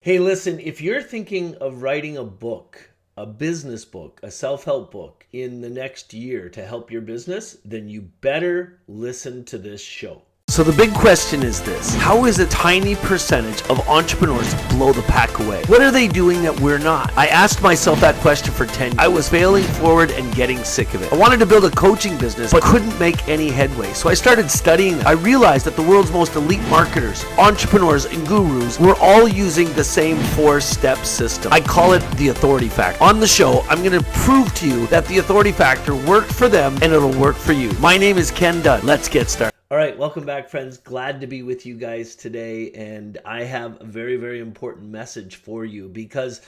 Hey, listen, if you're thinking of writing a book, a business book, a self help book in the next year to help your business, then you better listen to this show. So the big question is this: how is a tiny percentage of entrepreneurs blow the pack away? What are they doing that we're not? I asked myself that question for 10 years. I was failing forward and getting sick of it. I wanted to build a coaching business, but couldn't make any headway. So I started studying. I realized that the world's most elite marketers, entrepreneurs, and gurus were all using the same 4-step system. I call it the authority factor. On the show, I'm going to prove to you that the authority factor worked for them and it'll work for you. My name is Ken Dunn. Let's get started. All right, welcome back, friends. Glad to be with you guys today, and I have a very, very important message for you because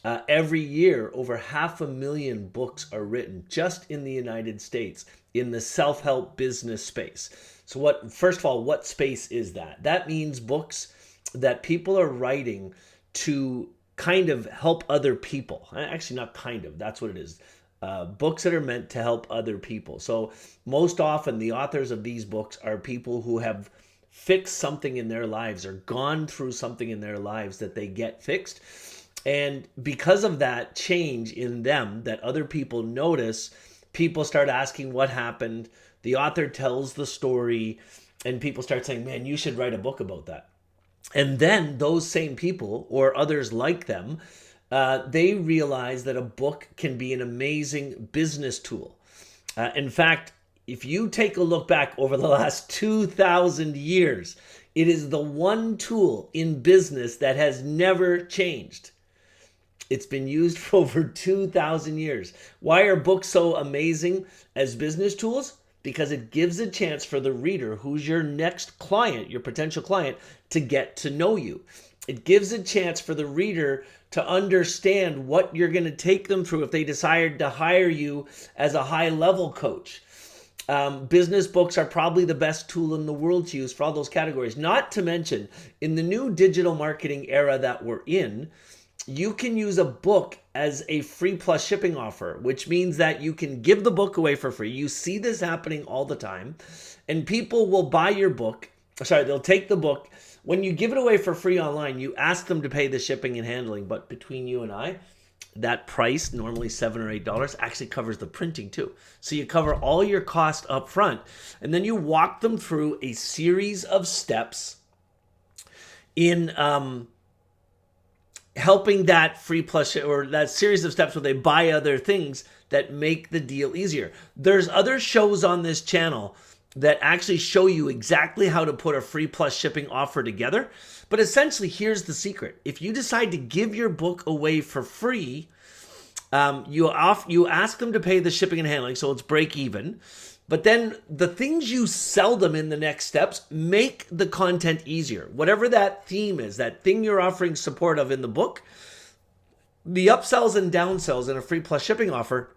every year over 500,000 books are written just in the United States in the self-help business space. So first of all, what space is that? That means books that people are writing to kind of help other people. Actually, not kind of, that's what it is. Books that are meant to help other people. So most often the authors of these books are people who have fixed something in their lives or gone through something in their lives that they get fixed. And because of that change in them that other people notice, people start asking what happened. The author tells the story and people start saying, man, you should write a book about that. And then those same people or others like them, they realize that a book can be an amazing business tool. In fact, if you take a look back over the last 2,000 years, it is the one tool in business that has never changed. It's been used for over 2,000 years. Why are books so amazing as business tools? Because it gives a chance for the reader, who's your next client, your potential client, to get to know you. It gives a chance for the reader to understand what you're going to take them through if they decide to hire you as a high-level coach. Business books are probably the best tool in the world to use for all those categories. Not to mention, in the new digital marketing era that we're in, you can use a book as a free plus shipping offer, which means that you can give the book away for free. You see this happening all the time, and people will buy your book. They'll take the book. When you give it away for free online, you ask them to pay the shipping and handling. But between you and I, that price, normally $7 or $8, actually covers the printing too. So you cover all your cost up front. And then you walk them through a series of steps in helping that free plus or that series of steps where they buy other things that make the deal easier. There's other shows on this channel that actually show you exactly how to put a free plus shipping offer together. But essentially, here's the secret. If you decide to give your book away for free, you ask them to pay the shipping and handling, so it's break even. But then the things you sell them in the next steps make the content easier. Whatever that theme is, that thing you're offering support of in the book, the upsells and downsells in a free plus shipping offer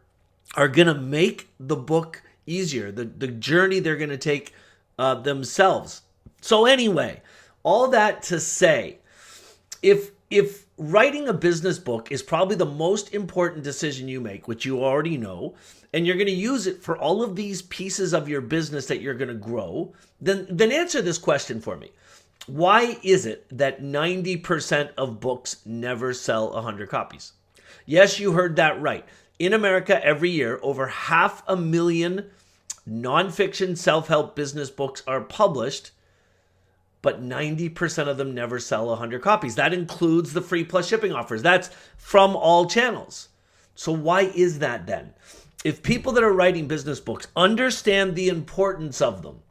are going to make the book easier, the journey they're going to take themselves. So anyway, all that to say, if writing a business book is probably the most important decision you make, which you already know, and you're going to use it for all of these pieces of your business that you're going to grow, then answer this question for me. Why is it that 90% of books never sell 100 copies? Yes, you heard that right. In America, every year, over 500,000 nonfiction self-help business books are published, but 90% of them never sell 100 copies. That includes the free plus shipping offers. That's from all channels. So why is that then? If people that are writing business books understand the importance of them,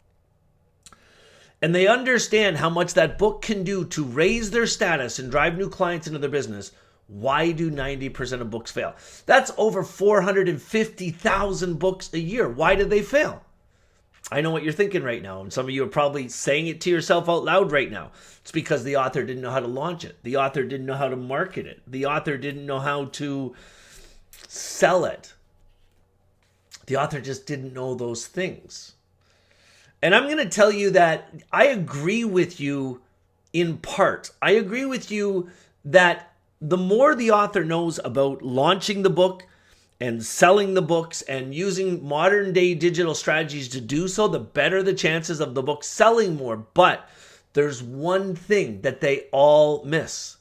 and they understand how much that book can do to raise their status and drive new clients into their business, why do 90% of books fail? That's over 450,000 books a year. Why do they fail? I know what you're thinking right now, and some of you are probably saying it to yourself out loud right now. It's because the author didn't know how to launch it. The author didn't know how to market it. The author didn't know how to sell it. The author just didn't know those things. And I'm going to tell you that I agree with you in part. I agree with you that the more the author knows about launching the book and selling the books and using modern day digital strategies to do so, the better the chances of the book selling more. But there's one thing that they all miss.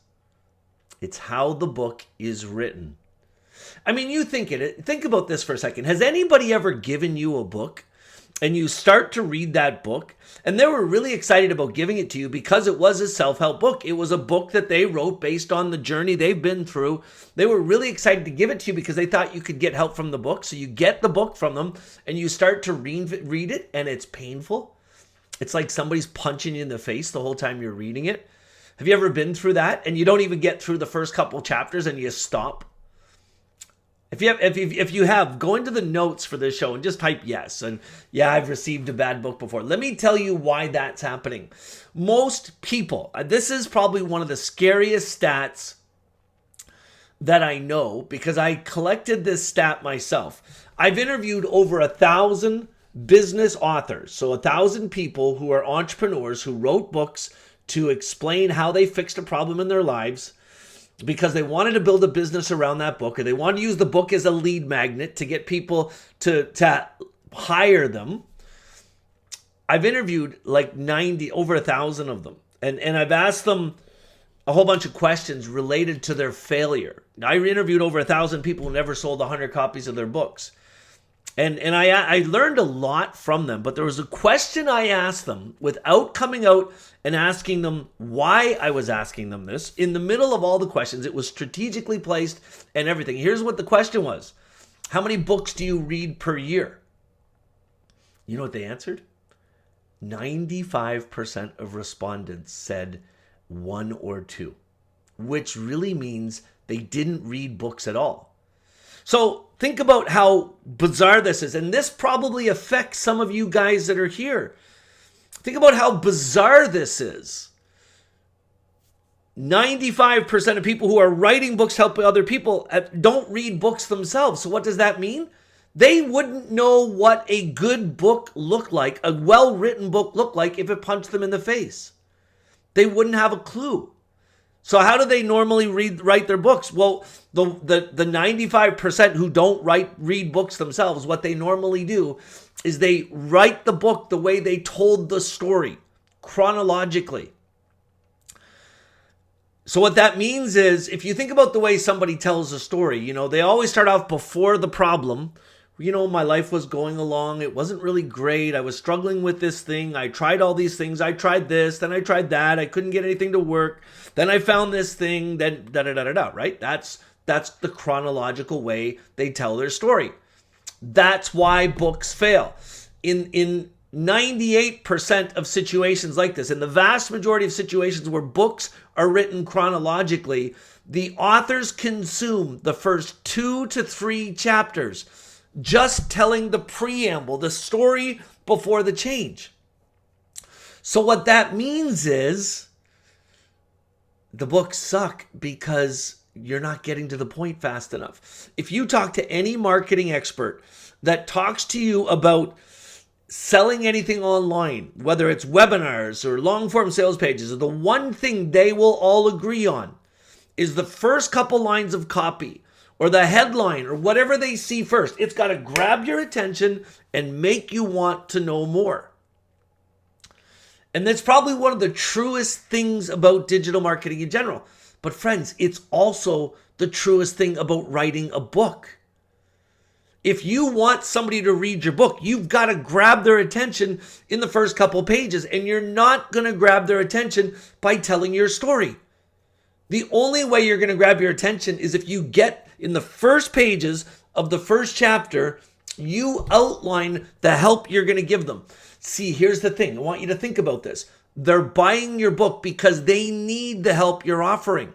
It's how the book is written. I mean, you think about this for a second. Has anybody ever given you a book and you start to read that book and they were really excited about giving it to you because it was a self-help book? It was a book that they wrote based on the journey they've been through. They were really excited to give it to you because they thought you could get help from the book. So you get the book from them and you start to read it, and it's painful. It's like somebody's punching you in the face the whole time you're reading it. Have you ever been through that and you don't even get through the first couple chapters and you stop? If you have, go into the notes for this show and just type yes. And yeah, I've received a bad book before. Let me tell you why that's happening. Most people, this is probably one of the scariest stats that I know because I collected this stat myself. I've interviewed over 1,000 business authors. So 1,000 people who are entrepreneurs who wrote books to explain how they fixed a problem in their lives because they wanted to build a business around that book, or they wanted to use the book as a lead magnet to get people to hire them. I've interviewed like over 1,000 of them. And I've asked them a whole bunch of questions related to their failure. I interviewed over 1,000 people who never sold 100 copies of their books. And I learned a lot from them, but there was a question I asked them without coming out and asking them why I was asking them this. In the middle of all the questions, it was strategically placed and everything. Here's what the question was. How many books do you read per year? You know what they answered? 95% of respondents said 1 or 2, which really means they didn't read books at all. So think about how bizarre this is. And this probably affects some of you guys that are here. Think about how bizarre this is. 95% of people who are writing books to help other people don't read books themselves. So what does that mean? They wouldn't know what a good book looked like, a well-written book looked like if it punched them in the face. They wouldn't have a clue. So how do they normally write their books? Well, the 95% who don't read books themselves, what they normally do is they write the book the way they told the story, chronologically. So what that means is, if you think about the way somebody tells a story, they always start off before the problem. My life was going along. It wasn't really great. I was struggling with this thing. I tried all these things. I tried this, then I tried that. I couldn't get anything to work. Then I found this thing, then da-da-da-da-da, right? That's the chronological way they tell their story. That's why books fail. In 98% of situations like this, in the vast majority of situations where books are written chronologically, the authors consume the first 2 to 3 chapters just telling the preamble, the story before the change. So what that means is the books suck because you're not getting to the point fast enough. If you talk to any marketing expert that talks to you about selling anything online, whether it's webinars or long-form sales pages, the one thing they will all agree on is the first couple lines of copy or the headline or whatever they see first. It's got to grab your attention and make you want to know more. And that's probably one of the truest things about digital marketing in general. But friends, it's also the truest thing about writing a book. If you want somebody to read your book, you've got to grab their attention in the first couple pages, and you're not going to grab their attention by telling your story. The only way you're going to grab your attention is if you get in the first pages of the first chapter, you outline the help you're going to give them. See, here's the thing. I want you to think about this. They're buying your book because they need the help you're offering.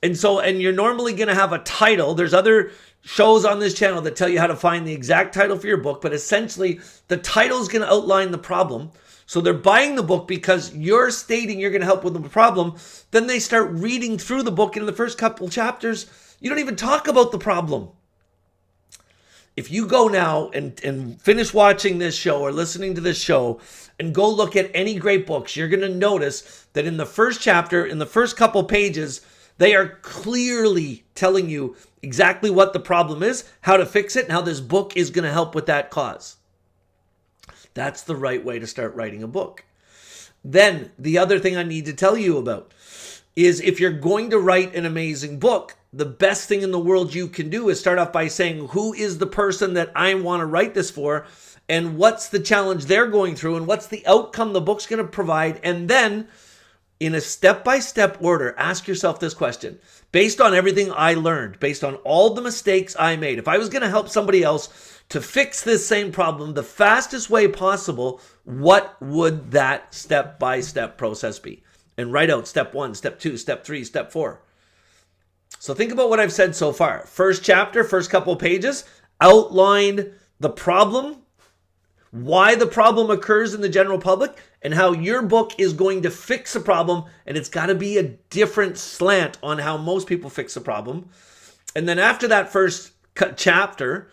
And you're normally going to have a title. There's other shows on this channel that tell you how to find the exact title for your book, but essentially the title is going to outline the problem. So they're buying the book because you're stating you're going to help with the problem. Then they start reading through the book, and in the first couple chapters, you don't even talk about the problem. If you go now and finish watching this show or listening to this show and go look at any great books, you're going to notice that in the first chapter, in the first couple pages, they are clearly telling you exactly what the problem is, how to fix it, and how this book is going to help with that cause. That's the right way to start writing a book. Then the other thing I need to tell you about, is if you're going to write an amazing book, the best thing in the world you can do is start off by saying, who is the person that I want to write this for? And what's the challenge they're going through? And what's the outcome the book's going to provide? And then in a step-by-step order, ask yourself this question. Based on everything I learned, based on all the mistakes I made, if I was going to help somebody else to fix this same problem the fastest way possible, what would that step-by-step process be? And write out step 1, step 2, step 3, step 4. So think about what I've said so far. First chapter, first couple pages, outline the problem, why the problem occurs in the general public, and how your book is going to fix a problem. And it's got to be a different slant on how most people fix a problem. And then after that first chapter,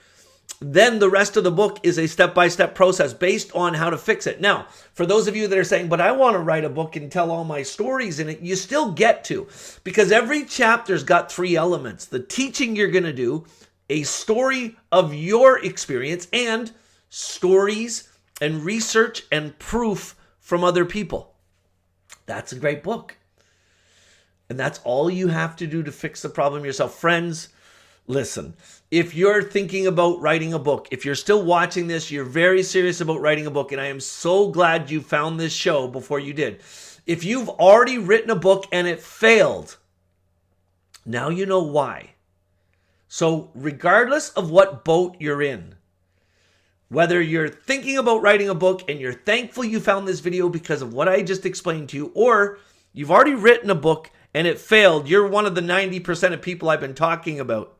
then the rest of the book is a step-by-step process based on how to fix it. Now, for those of you that are saying, but I want to write a book and tell all my stories in it, you still get to, because every chapter's got 3 elements. The teaching you're going to do, a story of your experience, and stories and research and proof from other people. That's a great book. And that's all you have to do to fix the problem yourself. Friends, listen, if you're thinking about writing a book, if you're still watching this, you're very serious about writing a book, and I am so glad you found this show before you did. If you've already written a book and it failed, now you know why. So regardless of what boat you're in, whether you're thinking about writing a book and you're thankful you found this video because of what I just explained to you, or you've already written a book and it failed, you're one of the 90% of people I've been talking about.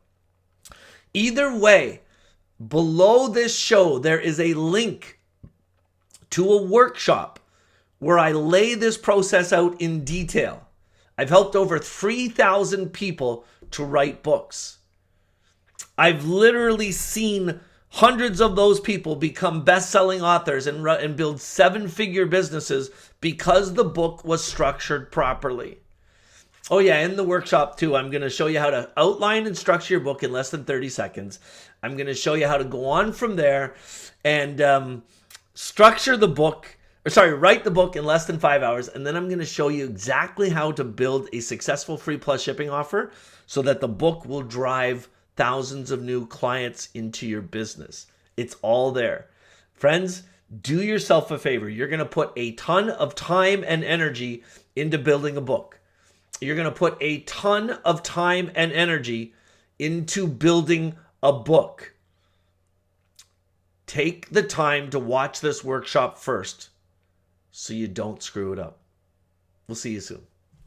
Either way, below this show, there is a link to a workshop where I lay this process out in detail. I've helped over 3,000 people to write books. I've literally seen hundreds of those people become best-selling authors and build 7-figure businesses because the book was structured properly. Oh yeah, in the workshop too, I'm going to show you how to outline and structure your book in less than 30 seconds. I'm going to show you how to go on from there and write the book in less than 5 hours. And then I'm going to show you exactly how to build a successful free plus shipping offer so that the book will drive thousands of new clients into your business. It's all there. Friends, do yourself a favor. You're going to put a ton of time and energy into building a book. You're going to put a ton of time and energy into building a book. Take the time to watch this workshop first so you don't screw it up. We'll see you soon.